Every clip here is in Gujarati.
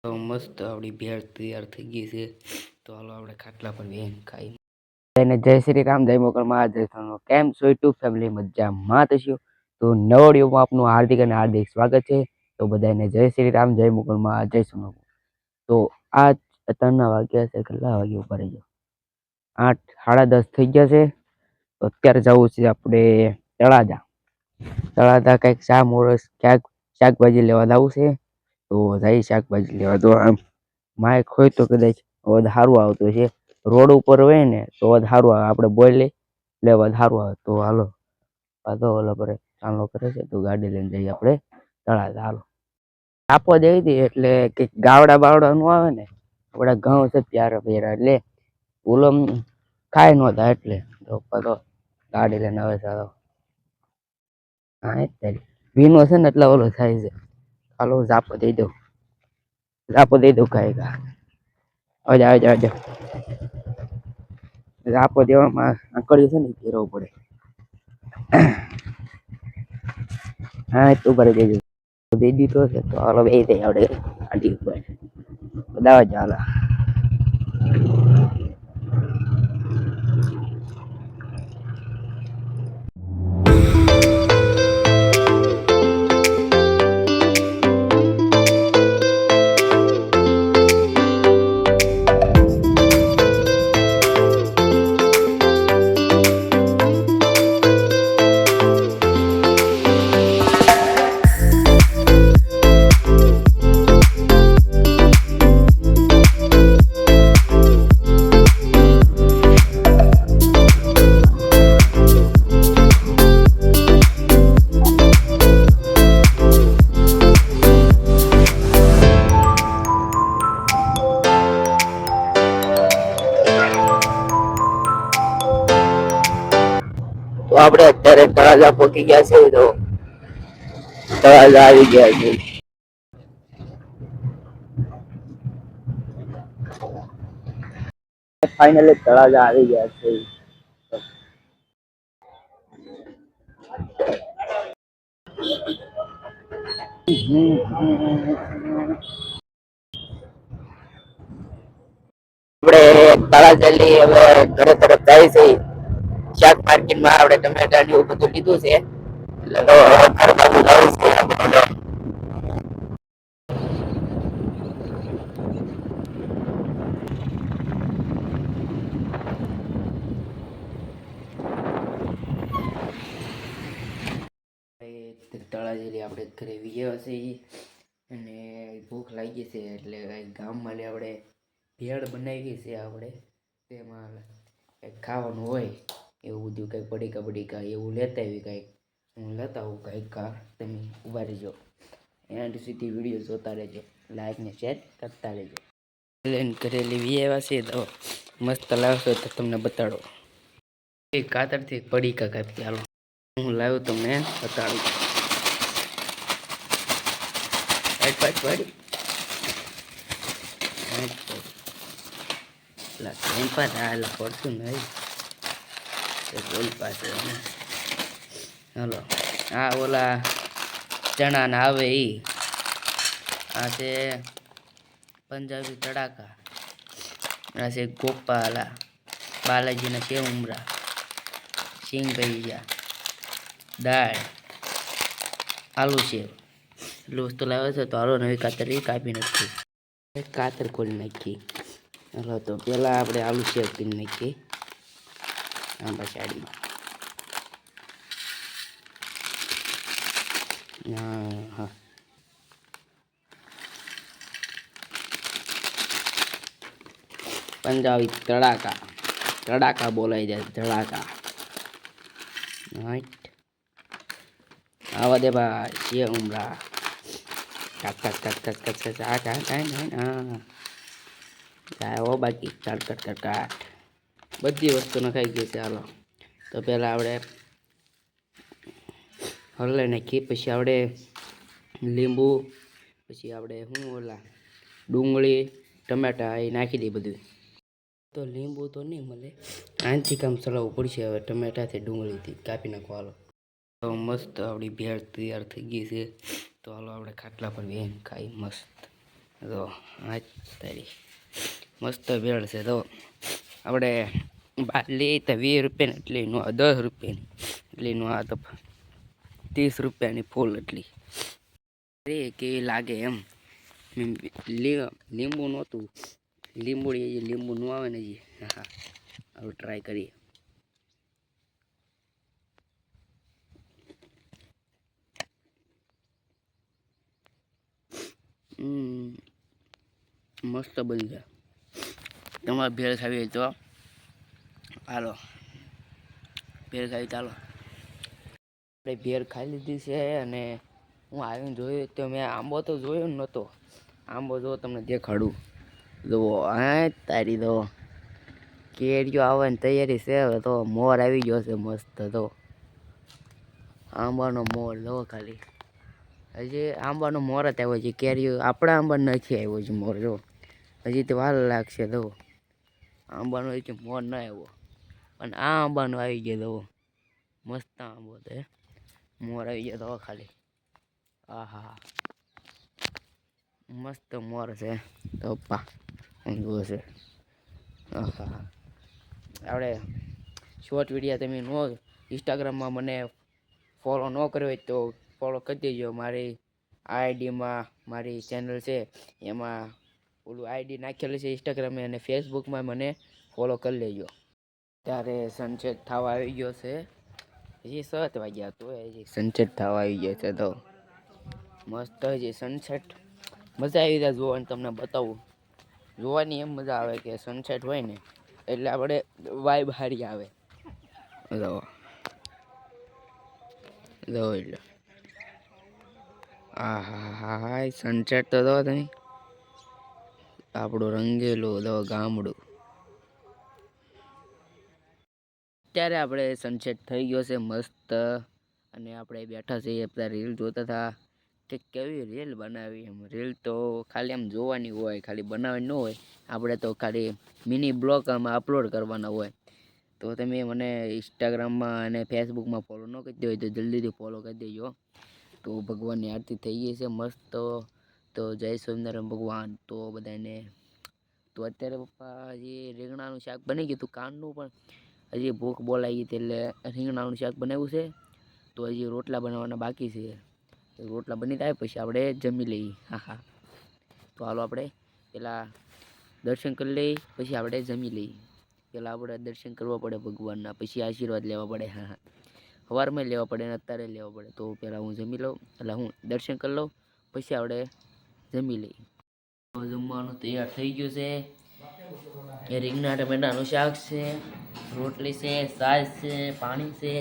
તો મસ્ત આપણી ભેળ તૈયાર થઈ ગઈ છે. તો હાલો આપણે ખાટલા પર બેહીને ખાઈ. અને જય શ્રી રામ, જય મોગલમાં, જય સોનો. કેમ છો યુટ્યુબ ફેમિલી? મજામાં થશો તો નવો વિડીયોમાં આપનું હાર્દિક અને હાર્દિક સ્વાગત છે. તો બધાને જય શ્રી રામ, જય મોગલમાં, જય સોનો. તો આ અત્યારના વાગ્યા છે, કેટલા વાગે ઉપર રહી ગયો, 8:30 થઈ ગયા છે. તો અત્યારે જવું છે આપણે તળાજા. કંઈક શા મોરસ ક્યાંક શાકભાજી લેવા જવું છે. તો જઈ શાકભાજી લેવા. તો આમ માઇક હોય તો કદાચ અવાજ સારું આવતું છે. રોડ ઉપર હોય ને તો અવાજ સારું આવે, આપણે બોલીએ એટલે અવાજ સારું આવે. તો હાલો પાછો ઓલો પર ચાલો કરે છે. તો ગાડી લઈને જઈએ આપણે તળાજા. હાલો આપવા જઈ હતી એટલે કે ગાવડા બાવડા નું આવે ને, આપડા ઘઉં છે પ્યારા પ્યારા, એટલે ઓલમ ખાય નતા એટલે તો ગાડી લઈને આવે છે. હા ભીનો છે ને એટલે ઓલો થાય છે. હાલો ઝાપો દઈ દઉં, કાંઈ આવજા ઝાપો દેવામાં આકડ્યું છે ને ફેરવવું પડે. હા એ તો ભરી દેજો. દઈ દીધો છે તો હાલો બેસી જઈએ આપણે ગાડી ઉપર. બધાવા ચાલે. તો આપણે અત્યારે તળાજા પહોંચી ગયા છે. તો તળાજા આવી ગયા છે. ફાઇનલી તળાજા આવી ગયા છે. આપણે તળાજાની હવે ઘરે તરફ જાય છે. શાક માર્કેટમાં આપણે ટમેટા ને એવું બધું લીધું છે. એટલે ઘર બાજુ જવું છે. તળાજેલી આપણે ઘરે વિજય હશે અને ભૂખ લાગી છે એટલે ગામમાં આપણે ભેળ બનાવી છે. આપણે તેમાં કંઈક ખાવાનું હોય એવું બધું, કંઈક પડીકા એવું લેતા આવી. કંઈક હું લેતા આવું કંઈક કાર, તમે ઉભા રહેજો. એન્ડ સુધી વિડીયો જોતા રહેજો, લાઈક ને શેર કરતા રહેજો. પ્લેન કરેલી આવ્યા છે તો મસ્ત લાવશો તો તમને બતાડો. એક કાતરથી પડીકા કાપી. હાલો હું લાવ્યો તમને બતાડું. પડશું નહીં બોલ પાસે. હાલો આ ઓલા ચણા ના આવે ઈ. આ છે પંજાબી તડાકા. આ છે ગોપાલા બાલાજીના સેવ ઉમરા, સિંગ ભૈયા, દાળ, આલુ સેવ. એટલું વસ્તુ લાવે છે. તો હાલો નવી કાતર કાપી નાખી, કાતર ખોલી નાખી. હાલો તો પેલા આપણે આલુ સેવ કરી નાખીએ આંબા સાડીમાં. હા પંજાબી તડાકા બોલાઈ જાય. ધડાકા આવા દે ભાઈ. સેવ ઉમરા હા બાકી કાટ બધી વસ્તુ નખાઈ ગઈ છે. હાલો તો પેલા આપણે હલાવી નાખીએ, પછી આપણે લીંબુ, પછી આપણે શું ઓલા ડુંગળી ટમેટા એ નાખી દઈએ બધું. તો લીંબુ તો નહીં મળે, આનાથી કામ ચલાવવું પડશે. હવે ટમેટાથી ડુંગળીથી કાપી નાખો. હાલો તો મસ્ત આપણી ભેળ તૈયાર થઈ ગઈ છે. તો હાલો આપણે ખાટલા પર બેહીને ખાઈ મસ્ત. તો આ તારી મસ્ત ભેળ છે. તો આપણે બાટલી તો 20 રૂપિયાની એટલી નો 10 રૂપિયાની એટલી નો, આ તો 30 રૂપિયાની ફૂલ એટલી કેવી લાગે એમ. લીંબુ નહોતું, લીંબુ ન આવે ને જી. હા, હવે ટ્રાય કરીએ. મસ્ત બની છે. તમારે ભેળ ખાવી હોય તો હાલો, ભેળ ખાવી ચાલો. આપણે ભેળ ખાઈ લીધી છે અને હું આવીને જોયું તો મેં આંબો તો જોયો નહોતો. આંબો જો તમને દેખાડું. જુઓ આ તારી તો કેરીઓ આવવાની તૈયારી છે. હવે તો મોર આવી ગયો છે મસ્ત. તો આંબાનો મોર જો ખાલી, હજી આંબાનો મોર જ આવ્યો છે. કેરીઓ આપણા આંબા નથી આવ્યો છે મોર. જો હજી તો વાર લાગશે. તો આંબાનો હજી મોર ન આવ્યો, પણ આ આંબાનો આવી ગયો. તો મસ્ત આંબો છે, મોર આવી ગયો. તો ખાલી આહા મસ્ત મોર છે. તો પપ્પા છે. આહા આપણે શોર્ટ વિડીયો તમે નો ઇન્સ્ટાગ્રામમાં મને ફોલો ન કર્યો હોય તો ફોલો કરી દેજો. મારી આઈડીમાં મારી ચેનલ છે, એમાં ઓલું આઈડી નાખેલું છે ઇન્સ્ટાગ્રામે, અને ફેસબુકમાં મને ફોલો કરી લેજો. ત્યારે સનસેટ થવા આવી ગયો છે. હજી 7 વાગ્યા તો હજી સનસેટ થવા આવી ગયો છે. તો મસ્ત હજી સનસેટ મજા આવી જાય જોવાની. તમને બતાવું, જોવાની એમ મજા આવે કે સનસેટ હોય ને એટલે આપણે વાઇબ હારી આવે. એટલે હા સનસેટ તો દો તમે, આપણું રંગેલું દો ગામડું. અત્યારે આપણે સનસેટ થઈ ગયો છે મસ્ત, અને આપણે બેઠા છીએ. બધા રીલ જોતા હતા કે કેવી રીલ બનાવી. એમ રીલ તો ખાલી આમ જોવાની હોય, ખાલી બનાવવાની ન હોય. આપણે તો ખાલી મિની બ્લોગ આમાં અપલોડ કરવાના હોય. તો તમે મને ઇન્સ્ટાગ્રામમાં અને ફેસબુકમાં ફોલો ન કરી હોય તો જલ્દીથી ફોલો કરી દેજો. તો ભગવાનની આરતી થઈ ગઈ છે મસ્ત. તો જય સ્વામિનારાયણ ભગવાન. તો બધાને તો અત્યારે પપ્પા હજી રીંગણાનું શાક બની ગયું હતું કાનનું, પણ હજી ભૂખ બોલાઈ ગઈ હતી એટલે રીંગણાનું શાક બનાવ્યું છે. તો હજી રોટલા બનાવવાના બાકી છે. રોટલા બની જાય પછી આપણે જમી લઈએ. હા તો હાલો આપણે પેલા દર્શન કરી લઈએ, પછી આપણે જમી લઈએ. પેલા આપણે દર્શન કરવા પડે ભગવાનના, પછી આશીર્વાદ લેવા પડે. હા સવારમાં લેવા પડે ને અત્યારે લેવા પડે. તો પહેલાં હું જમી લઉં, એટલે હું દર્શન કરી લઉં, પછી આપણે જમી લઈએ. જમવાનું તૈયાર થઈ ગયું છે. એ રીંગણા ટમેટાનું શાક છે, રોટલી છે, છાશ છે, પાણી છે.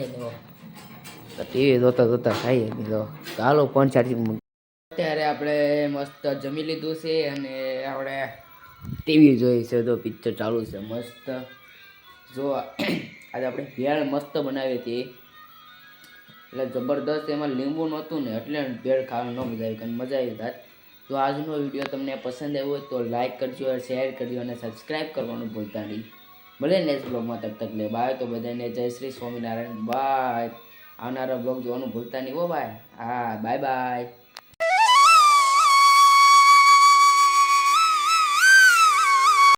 ટીવી જોતા જોતા ખાઈએ. તો ચાલો પણ ચાર્જિંગ. અત્યારે આપણે મસ્ત જમી લીધું છે અને આપણે ટીવી જોઈ છે. તો પિક્ચર ચાલુ છે મસ્ત. જો આજે આપણે ભેળ મસ્ત બનાવી હતી, એટલે જબરદસ્ત. એમાં લીંબુ નહોતું ને એટલે ભેળ ખાવાની ન મજા આવી, કારણ મજા આવી થાય. તો આજનો વિડીયો તમને પસંદ આવ્યો હોય તો લાઈક કરજો, શેર કરજો અને સબસ્ક્રાઈબ કરવાનું ભૂલતા નહીં. ભલે નેક્સ્ટ બ્લોગમાં તબ તક લે બાય. તો બધાને જય શ્રી સ્વામિનારાયણ. બાય. આવનારા બ્લોગ જોવાનું ભૂલતા નહીં હો ભાઈ. હા બાય બાય.